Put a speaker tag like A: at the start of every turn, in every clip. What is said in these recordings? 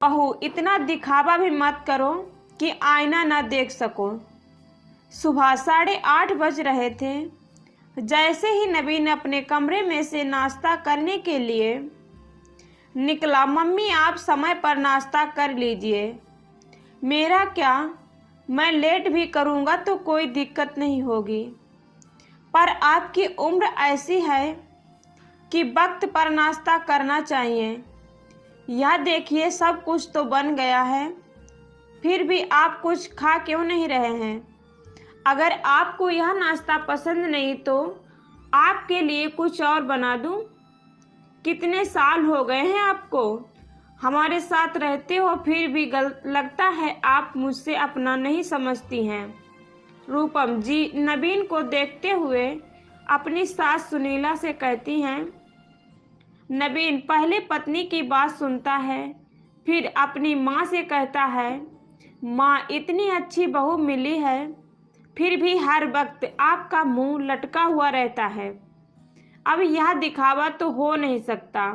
A: बहू, इतना दिखावा भी मत करो कि आईना ना देख सको। सुबह 8:30 बज रहे थे। जैसे ही नवीन अपने कमरे में से नाश्ता करने के लिए निकला, मम्मी आप समय पर नाश्ता कर लीजिए। मेरा क्या, मैं लेट भी करूँगा तो कोई दिक्कत नहीं होगी, पर आपकी उम्र ऐसी है कि वक्त पर नाश्ता करना चाहिए। यह देखिए सब कुछ तो बन गया है, फिर भी आप कुछ खा क्यों नहीं रहे हैं? अगर आपको यह नाश्ता पसंद नहीं तो आपके लिए कुछ और बना दूं? कितने साल हो गए हैं आपको हमारे साथ रहते हो, फिर भी लगता है आप मुझसे अपना नहीं समझती हैं। रूपम जी नवीन को देखते हुए अपनी सास सुनीला से कहती हैं। नवीन पहले पत्नी की बात सुनता है, फिर अपनी माँ से कहता है, माँ इतनी अच्छी बहू मिली है, फिर भी हर वक्त आपका मुंह लटका हुआ रहता है। अब यह दिखावा तो हो नहीं सकता,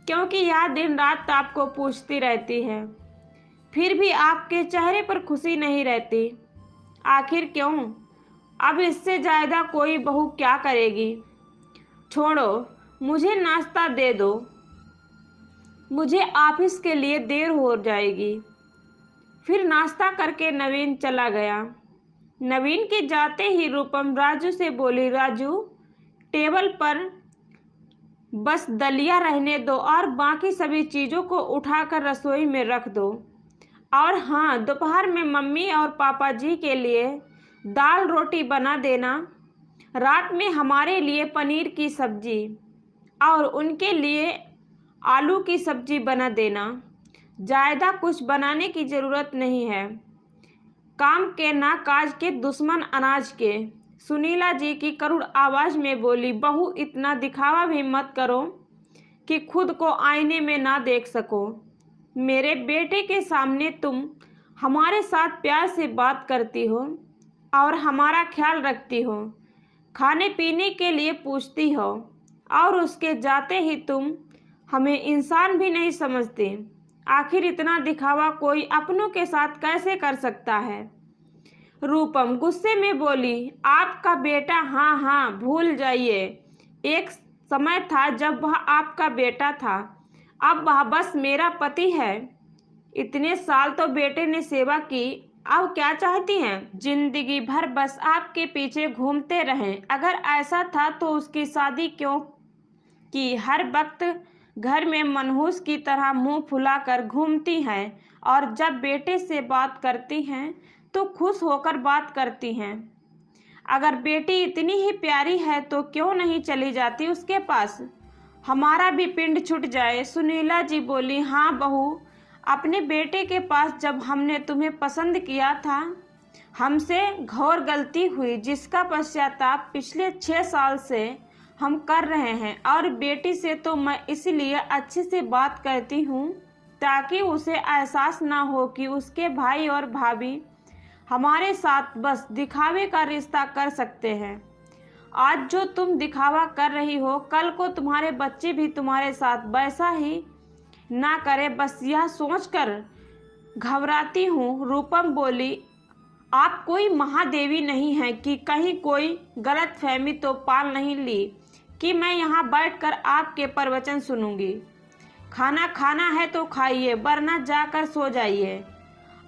A: क्योंकि यह दिन रात आपको पूछती रहती है, फिर भी आपके चेहरे पर खुशी नहीं रहती। आखिर क्यों? अब इससे ज़्यादा कोई बहू क्या करेगी? छोड़ो, मुझे नाश्ता दे दो, मुझे ऑफिस के लिए देर हो जाएगी। फिर नाश्ता करके नवीन चला गया। नवीन के जाते ही रूपम राजू से बोली, राजू टेबल पर बस दलिया रहने दो और बाकी सभी चीज़ों को उठाकर रसोई में रख दो। और हाँ, दोपहर में मम्मी और पापा जी के लिए दाल रोटी बना देना। रात में हमारे लिए पनीर की सब्जी और उनके लिए आलू की सब्जी बना देना। ज़्यादा कुछ बनाने की ज़रूरत नहीं है। काम के ना काज के दुश्मन अनाज के। सुनीला जी की करुण आवाज़ में बोली, बहू इतना दिखावा भी मत करो कि खुद को आईने में ना देख सको। मेरे बेटे के सामने तुम हमारे साथ प्यार से बात करती हो और हमारा ख्याल रखती हो, खाने पीने के लिए पूछती हो, और उसके जाते ही तुम हमें इंसान भी नहीं समझते। आखिर इतना दिखावा कोई अपनों के साथ कैसे कर सकता है? रूपम गुस्से में बोली, आपका बेटा? हाँ हाँ, भूल जाइए। एक समय था जब वह आपका बेटा था, अब वह बस मेरा पति है। इतने साल तो बेटे ने सेवा की, अब क्या चाहती हैं? जिंदगी भर बस आपके पीछे घूमते रहें। अगर ऐसा था तो उसकी शादी क्यों की? हर वक्त घर में मनहूस की तरह मुंह फुलाकर घूमती हैं, और जब बेटे से बात करती हैं तो खुश होकर बात करती हैं। अगर बेटी इतनी ही प्यारी है तो क्यों नहीं चली जाती उसके पास? हमारा भी पिंड छूट जाए। सुनीला जी बोली, हाँ बहू, अपने बेटे के पास जब हमने तुम्हें पसंद किया था, हमसे घोर गलती हुई, जिसका पश्चाताप पिछले 6 साल से हम कर रहे हैं। और बेटी से तो मैं इसलिए अच्छे से बात करती हूँ ताकि उसे एहसास ना हो कि उसके भाई और भाभी हमारे साथ बस दिखावे का रिश्ता कर सकते हैं। आज जो तुम दिखावा कर रही हो, कल को तुम्हारे बच्चे भी तुम्हारे साथ वैसा ही ना करे, बस यह सोचकर घबराती हूँ। रूपम बोली, आप कोई महादेवी नहीं है कि कहीं कोई गलत फहमी तो पाल नहीं ली कि मैं यहाँ बैठकर आपके प्रवचन सुनूंगी। खाना खाना है तो खाइए, वरना जाकर सो जाइए।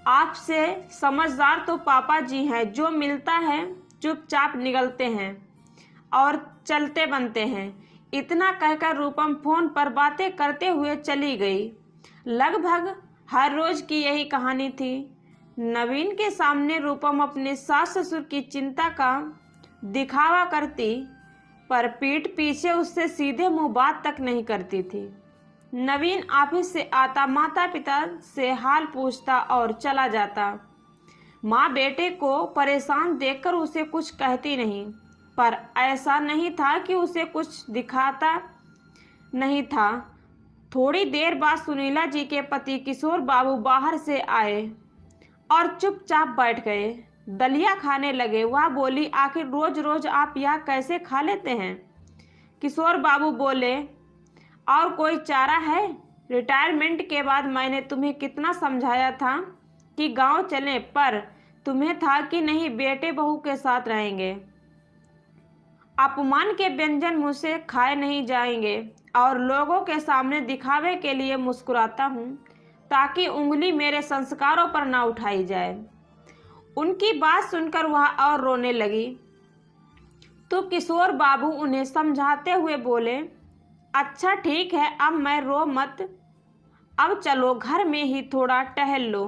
A: आपसे समझदार तो पापा जी हैं, जो मिलता है चुपचाप निगलते हैं और चलते बनते हैं। इतना कहकर रूपम फोन पर बातें करते हुए चली गई। लगभग हर रोज की यही कहानी थी। नवीन के सामने रूपम अपने सास ससुर की चिंता का दिखावा करती, पर पीठ पीछे उससे सीधे मुंह बात तक नहीं करती थी। नवीन ऑफिस से आता, माता पिता से हाल पूछता और चला जाता। माँ बेटे को परेशान देखकर उसे कुछ कहती नहीं, पर ऐसा नहीं था कि उसे कुछ दिखाता नहीं था। थोड़ी देर बाद सुनीला जी के पति किशोर बाबू बाहर से आए और चुपचाप बैठ गए। दलिया खाने लगे। वह बोली, आखिर रोज रोज आप यह कैसे खा लेते हैं? किशोर बाबू बोले, और कोई चारा है? रिटायरमेंट के बाद मैंने तुम्हें कितना समझाया था कि गांव चलें, पर तुम्हें था कि नहीं, बेटे बहू के साथ रहेंगे। अपमान के व्यंजन मुझसे खाए नहीं जाएंगे और लोगों के सामने दिखावे के लिए मुस्कुराता हूँ ताकि उंगली मेरे संस्कारों पर ना उठाई जाए। उनकी बात सुनकर वह और रोने लगी तो किशोर बाबू उन्हें समझाते हुए बोले, अच्छा ठीक है, अब मैं रो मत, अब चलो घर में ही थोड़ा टहल लो,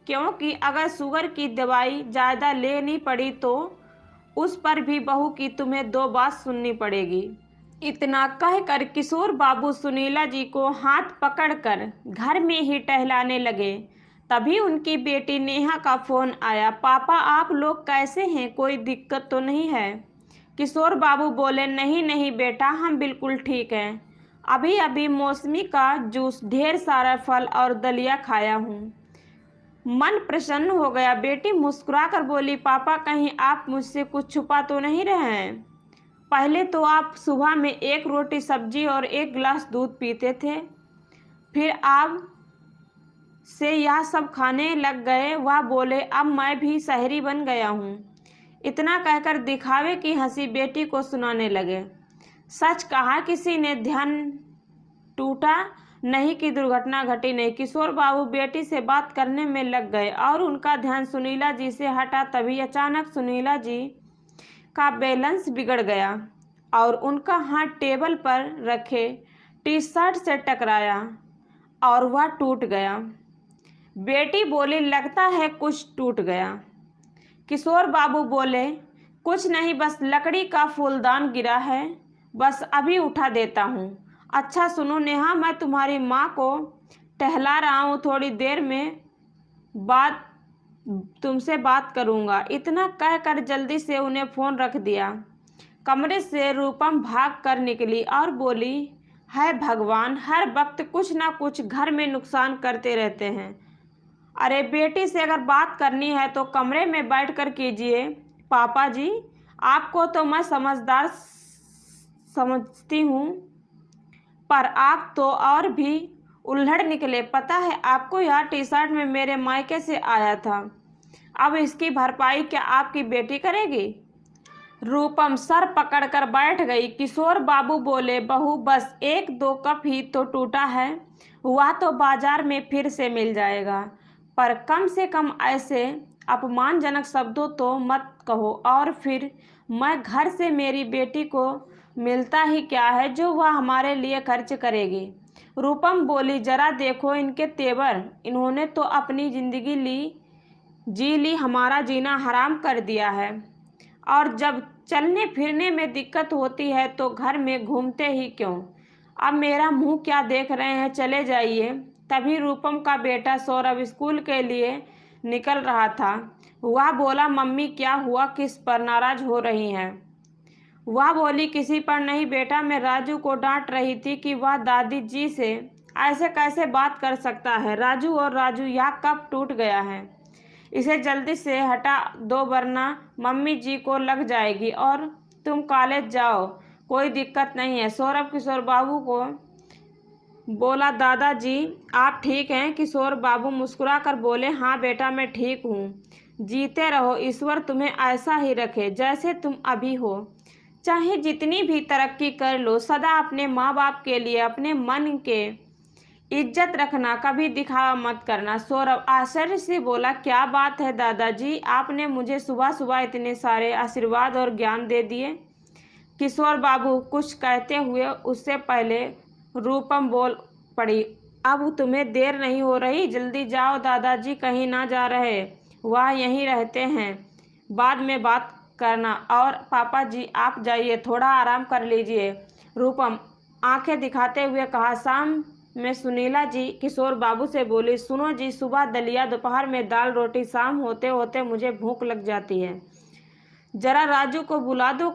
A: क्योंकि अगर शुगर की दवाई ज़्यादा लेनी पड़ी तो उस पर भी बहू की तुम्हें 2 बात सुननी पड़ेगी। इतना कहकर किशोर बाबू सुनीला जी को हाथ पकड़कर घर में ही टहलाने लगे। तभी उनकी बेटी नेहा का फ़ोन आया। पापा, आप लोग कैसे हैं, कोई दिक्कत तो नहीं है? किशोर बाबू बोले, नहीं नहीं बेटा, हम बिल्कुल ठीक हैं। अभी अभी मौसमी का जूस, ढेर सारा फल और दलिया खाया हूँ। मन प्रसन्न हो गया। बेटी मुस्कुराकर बोली, पापा कहीं आप मुझसे कुछ छुपा तो नहीं रहे हैं? पहले तो आप सुबह में 1 रोटी सब्जी और 1 गिलास दूध पीते थे, फिर आप से यह सब खाने लग गए। वह बोले, अब मैं भी शहरी बन गया हूँ। इतना कहकर दिखावे की हंसी बेटी को सुनाने लगे। सच कहा, किसी ने ध्यान टूटा नहीं कि दुर्घटना घटी नहीं। किशोर बाबू बेटी से बात करने में लग गए और उनका ध्यान सुनीला जी से हटा। तभी अचानक सुनीला जी का बैलेंस बिगड़ गया और उनका हाथ टेबल पर रखे टी-शर्ट से टकराया और वह टूट गया। बेटी बोली, लगता है कुछ टूट गया। किशोर बाबू बोले, कुछ नहीं, बस लकड़ी का फूलदान गिरा है, बस अभी उठा देता हूँ। अच्छा सुनो नेहा, मैं तुम्हारी माँ को टहला रहा हूँ, थोड़ी देर में तुमसे बात करूँगा। इतना कहकर जल्दी से उन्हें फ़ोन रख दिया। कमरे से रूपम भाग कर निकली और बोली, है भगवान, हर वक्त कुछ ना कुछ घर में नुकसान करते रहते हैं। अरे बेटी से अगर बात करनी है तो कमरे में बैठकर कीजिए। पापा जी, आपको तो मैं समझदार समझती हूँ, पर आप तो और भी उल्हड़ निकले। पता है आपको, यह टी-शर्ट में मेरे मायके से आया था, अब इसकी भरपाई क्या आपकी बेटी करेगी? रूपम सर पकड़कर बैठ गई। किशोर बाबू बोले, बहू बस 1-2 कप ही तो टूटा है, वह तो बाजार में फिर से मिल जाएगा, पर कम से कम ऐसे अपमानजनक शब्दों तो मत कहो। और फिर मैं घर से मेरी बेटी को मिलता ही क्या है जो वह हमारे लिए खर्च करेगी? रूपम बोली, जरा देखो इनके तेवर, इन्होंने तो अपनी ज़िंदगी जी ली, हमारा जीना हराम कर दिया है, और जब चलने फिरने में दिक्कत होती है तो घर में घूमते ही क्यों? अब मेरा मुंह क्या देख रहे हैं, चले जाइए। तभी रूपम का बेटा सौरभ स्कूल के लिए निकल रहा था। वह बोला, मम्मी क्या हुआ, किस पर नाराज़ हो रही हैं? वह बोली, किसी पर नहीं बेटा, मैं राजू को डांट रही थी कि वह दादी जी से ऐसे कैसे बात कर सकता है। राजू और राजू, यह कब टूट गया है, इसे जल्दी से हटा दो वरना मम्मी जी को लग जाएगी, और तुम कॉलेज जाओ, कोई दिक्कत नहीं है। सौरभ किशोर बाबू को बोला, दादाजी आप ठीक हैं? किशोर बाबू मुस्कुरा कर बोले, हाँ बेटा मैं ठीक हूँ, जीते रहो, ईश्वर तुम्हें ऐसा ही रखे जैसे तुम अभी हो। चाहे जितनी भी तरक्की कर लो, सदा अपने माँ बाप के लिए अपने मन के इज्जत रखना, कभी दिखावा मत करना। सौरभ आश्चर्य से बोला, क्या बात है दादाजी, आपने मुझे सुबह सुबह इतने सारे आशीर्वाद और ज्ञान दे दिए। किशोर बाबू कुछ कहते हुए उससे पहले रूपम बोल पड़ी, अब तुम्हें देर नहीं हो रही, जल्दी जाओ, दादाजी कहीं ना जा रहे, वह यहीं रहते हैं, बाद में बात करना। और पापा जी आप जाइए, थोड़ा आराम कर लीजिए। रूपम आंखें दिखाते हुए कहा, शाम में सुनीला जी किशोर बाबू से बोली, सुनो जी, सुबह दलिया, दोपहर में दाल रोटी, शाम होते होते मुझे भूख लग जाती है, जरा राजू को बुला दो,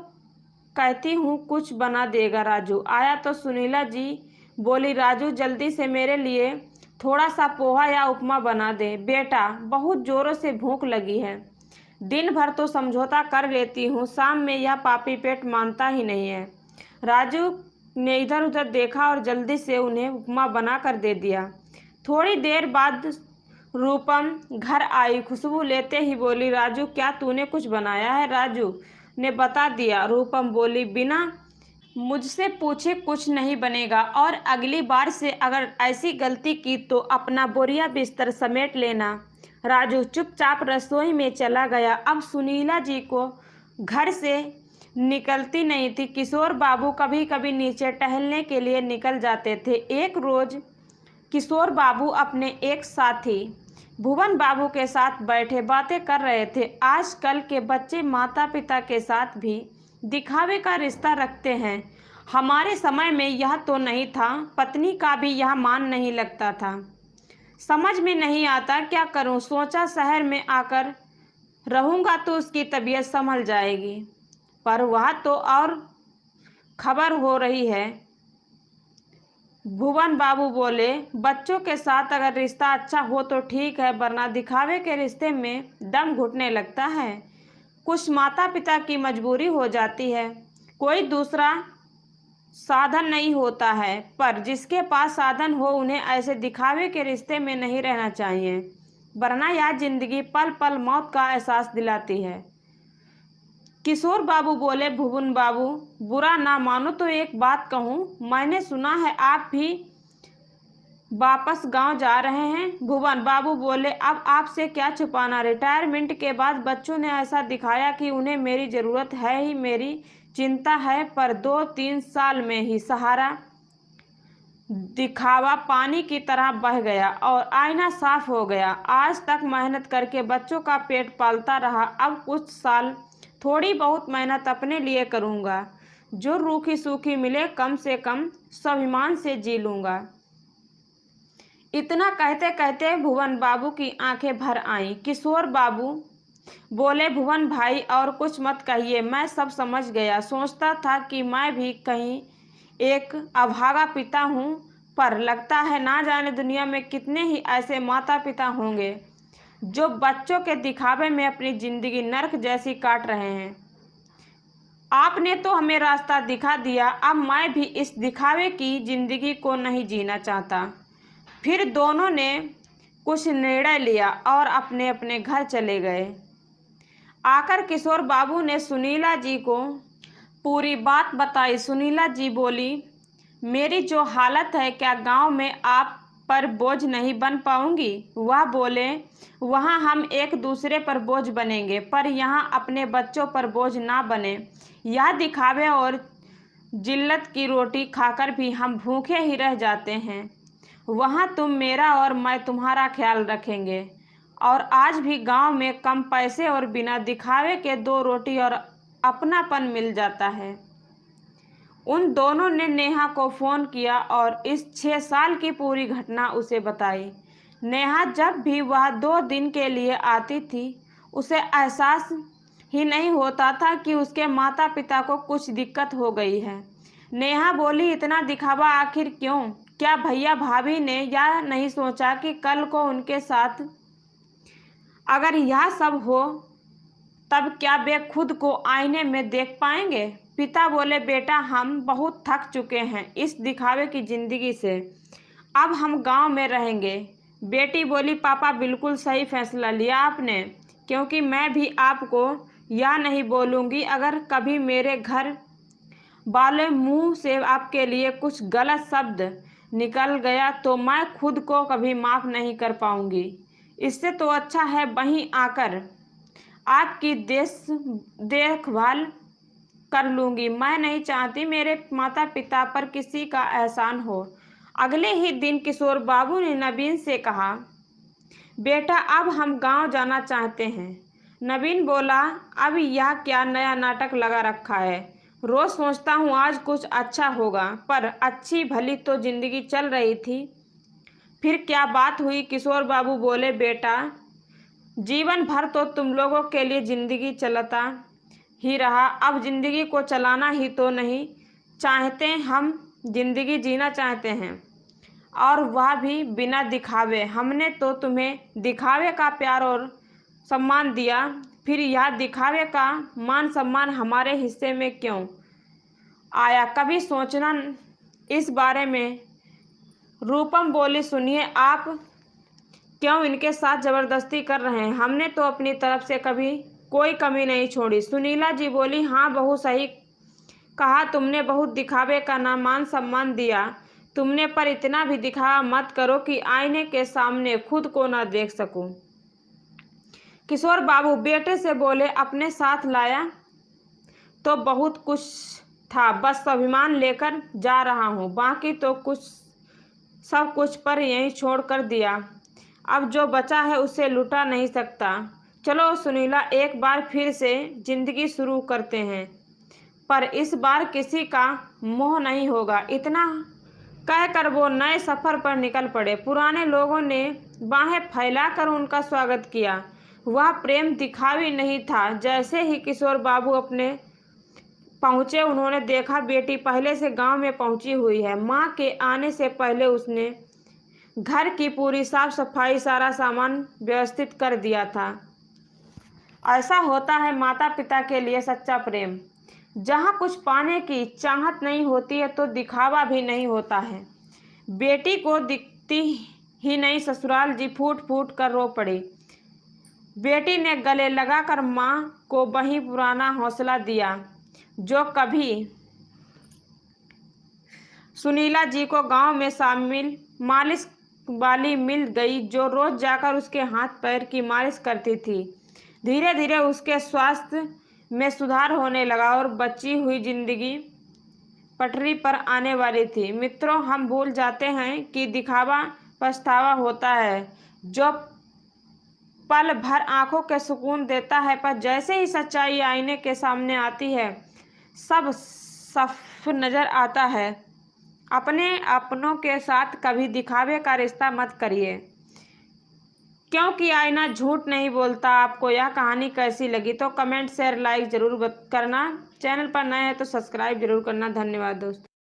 A: कहती हूँ कुछ बना देगा। राजू आया तो सुनीला जी बोली, राजू जल्दी से मेरे लिए थोड़ा सा पोहा या उपमा बना दे। बेटा बहुत ज़ोरों से भूख लगी है, दिन भर तो समझौता कर लेती हूँ, शाम में यह पापी पेट मानता ही नहीं है। राजू ने इधर उधर देखा और जल्दी से उन्हें उपमा बना कर दे दिया। थोड़ी देर बाद रूपम घर आई। खुशबू लेते ही बोली, राजू क्या तूने कुछ बनाया है? राजू ने बता दिया। रूपम बोली, बिना मुझसे पूछे कुछ नहीं बनेगा, और अगली बार से अगर ऐसी गलती की तो अपना बोरिया बिस्तर समेट लेना। राजू चुपचाप रसोई में चला गया। अब सुनीला जी को घर से निकलती नहीं थी। किशोर बाबू कभी कभी नीचे टहलने के लिए निकल जाते थे। एक रोज किशोर बाबू अपने एक साथी भुवन बाबू के साथ बैठे बातें कर रहे थे। आजकल के बच्चे माता पिता के साथ भी दिखावे का रिश्ता रखते हैं। हमारे समय में यह तो नहीं था। पत्नी का भी यह मान नहीं लगता था। समझ में नहीं आता क्या करूं। सोचा शहर में आकर रहूंगा तो उसकी तबीयत संभल जाएगी, पर वह तो और खबर हो रही है। भुवन बाबू बोले, बच्चों के साथ अगर रिश्ता अच्छा हो तो ठीक है, वरना दिखावे के रिश्ते में दम घुटने लगता है। कुछ माता पिता की मजबूरी हो जाती है, कोई दूसरा साधन नहीं होता है, पर जिसके पास साधन हो उन्हें ऐसे दिखावे के रिश्ते में नहीं रहना चाहिए, वरना यह जिंदगी पल पल मौत का एहसास दिलाती है। किशोर बाबू बोले, भुवन बाबू बुरा ना मानो तो एक बात कहूँ, मैंने सुना है आप भी वापस गांव जा रहे हैं। भुवन बाबू बोले, अब आपसे क्या छुपाना। रिटायरमेंट के बाद बच्चों ने ऐसा दिखाया कि उन्हें मेरी ज़रूरत है ही मेरी चिंता है, पर 2-3 साल में ही सहारा दिखावा पानी की तरह बह गया और आईना साफ हो गया। आज तक मेहनत करके बच्चों का पेट पालता रहा, अब कुछ साल थोड़ी बहुत मेहनत अपने लिए करूँगा। जो रूखी सूखी मिले कम से कम स्वाभिमान से जी लूँगा। इतना कहते कहते भुवन बाबू की आंखें भर आईं। किशोर बाबू बोले, भुवन भाई और कुछ मत कहिए, मैं सब समझ गया। सोचता था कि मैं भी कहीं एक अभागा पिता हूँ, पर लगता है ना जाने दुनिया में कितने ही ऐसे माता पिता होंगे जो बच्चों के दिखावे में अपनी ज़िंदगी नर्क जैसी काट रहे हैं। आपने तो हमें रास्ता दिखा दिया, अब मैं भी इस दिखावे की ज़िंदगी को नहीं जीना चाहता। फिर दोनों ने कुछ निर्णय लिया और अपने अपने घर चले गए। आकर किशोर बाबू ने सुनीला जी को पूरी बात बताई। सुनीला जी बोली, मेरी जो हालत है, क्या गांव में आप पर बोझ नहीं बन पाऊंगी? वह बोले, वहाँ हम एक दूसरे पर बोझ बनेंगे, पर यहाँ अपने बच्चों पर बोझ ना बने। यह दिखावे और जिल्लत की रोटी खाकर भी हम भूखे ही रह जाते हैं। वहाँ तुम मेरा और मैं तुम्हारा ख्याल रखेंगे। और आज भी गांव में कम पैसे और बिना दिखावे के 2 रोटी और अपनापन मिल जाता है। उन दोनों ने नेहा को फ़ोन किया और इस 6 साल की पूरी घटना उसे बताई। नेहा जब भी वह 2 दिन के लिए आती थी, उसे एहसास ही नहीं होता था कि उसके माता पिता को कुछ दिक्कत हो गई है। नेहा बोली, इतना दिखावा आखिर क्यों? क्या भैया भाभी ने यह नहीं सोचा कि कल को उनके साथ अगर यह सब हो तब क्या वे खुद को आईने में देख पाएंगे? पिता बोले, बेटा हम बहुत थक चुके हैं इस दिखावे की ज़िंदगी से, अब हम गांव में रहेंगे। बेटी बोली, पापा बिल्कुल सही फैसला लिया आपने, क्योंकि मैं भी आपको यह नहीं बोलूँगी अगर कभी मेरे घर वाले मुंह से आपके लिए कुछ गलत शब्द निकल गया तो मैं खुद को कभी माफ़ नहीं कर पाऊँगी। इससे तो अच्छा है वहीं आकर आपकी देखभाल कर लूँगी। मैं नहीं चाहती मेरे माता पिता पर किसी का एहसान हो। अगले ही दिन किशोर बाबू ने नवीन से कहा, बेटा अब हम गांव जाना चाहते हैं। नवीन बोला, अब यह क्या नया नाटक लगा रखा है? रोज़ सोचता हूँ आज कुछ अच्छा होगा, पर अच्छी भली तो ज़िंदगी चल रही थी। फिर क्या बात हुई? किशोर बाबू बोले, बेटा जीवन भर तो तुम लोगों के लिए ज़िंदगी चलता ही रहा, अब ज़िंदगी को चलाना ही तो नहीं चाहते, हम ज़िंदगी जीना चाहते हैं, और वह भी बिना दिखावे। हमने तो तुम्हें दिखावे का प्यार और सम्मान दिया, फिर यह दिखावे का मान सम्मान हमारे हिस्से में क्यों आया? कभी सोचना इस बारे में रूपम बोली, सुनिए, आप क्यों इनके साथ ज़बरदस्ती कर रहे हैं? हमने तो अपनी तरफ से कभी कोई कमी नहीं छोड़ी। सुनीला जी बोली, हाँ बहू, सही कहा तुमने। बहुत दिखावे का ना मान सम्मान दिया तुमने, पर इतना भी दिखावा मत करो कि आईने के सामने खुद को ना देख सकूं। किशोर बाबू बेटे से बोले, अपने साथ लाया तो बहुत कुछ था, बस स्वाभिमान लेकर जा रहा हूँ, बाकी तो कुछ सब कुछ पर यहीं छोड़ कर दिया। अब जो बचा है उसे लुटा नहीं सकता। चलो सुनीला, एक बार फिर से जिंदगी शुरू करते हैं, पर इस बार किसी का मोह नहीं होगा। इतना कहकर वो नए सफ़र पर निकल पड़े। पुराने लोगों ने बाहें फैलाकर उनका स्वागत किया। वह प्रेम दिखावी नहीं था। जैसे ही किशोर बाबू अपने पहुँचे, उन्होंने देखा बेटी पहले से गांव में पहुंची हुई है। माँ के आने से पहले उसने घर की पूरी साफ सफाई, सारा सामान व्यवस्थित कर दिया था। ऐसा होता है माता पिता के लिए सच्चा प्रेम। जहाँ कुछ पाने की चाहत नहीं होती है तो दिखावा भी नहीं होता है। बेटी को दिखती ही नहीं ससुराल जी फूट फूट कर रो पड़ी। बेटी ने गले लगाकर माँ को वही पुराना हौसला दिया जो कभी सुनीला जी को गांव में शामिल मालिश वाली मिल गई, जो रोज जाकर उसके हाथ पैर की मालिश करती थी। धीरे धीरे उसके स्वास्थ्य में सुधार होने लगा और बची हुई जिंदगी पटरी पर आने वाली थी। मित्रों, हम भूल जाते हैं कि दिखावा पछतावा होता है, जो पल भर आंखों के सुकून देता है, पर जैसे ही सच्चाई आईने के सामने आती है सब साफ नजर आता है। अपने अपनों के साथ कभी दिखावे का रिश्ता मत करिए, क्योंकि आईना झूठ नहीं बोलता। आपको यह कहानी कैसी लगी तो कमेंट शेयर लाइक जरूर करना। चैनल पर नए हैं तो सब्सक्राइब जरूर करना। धन्यवाद दोस्तों।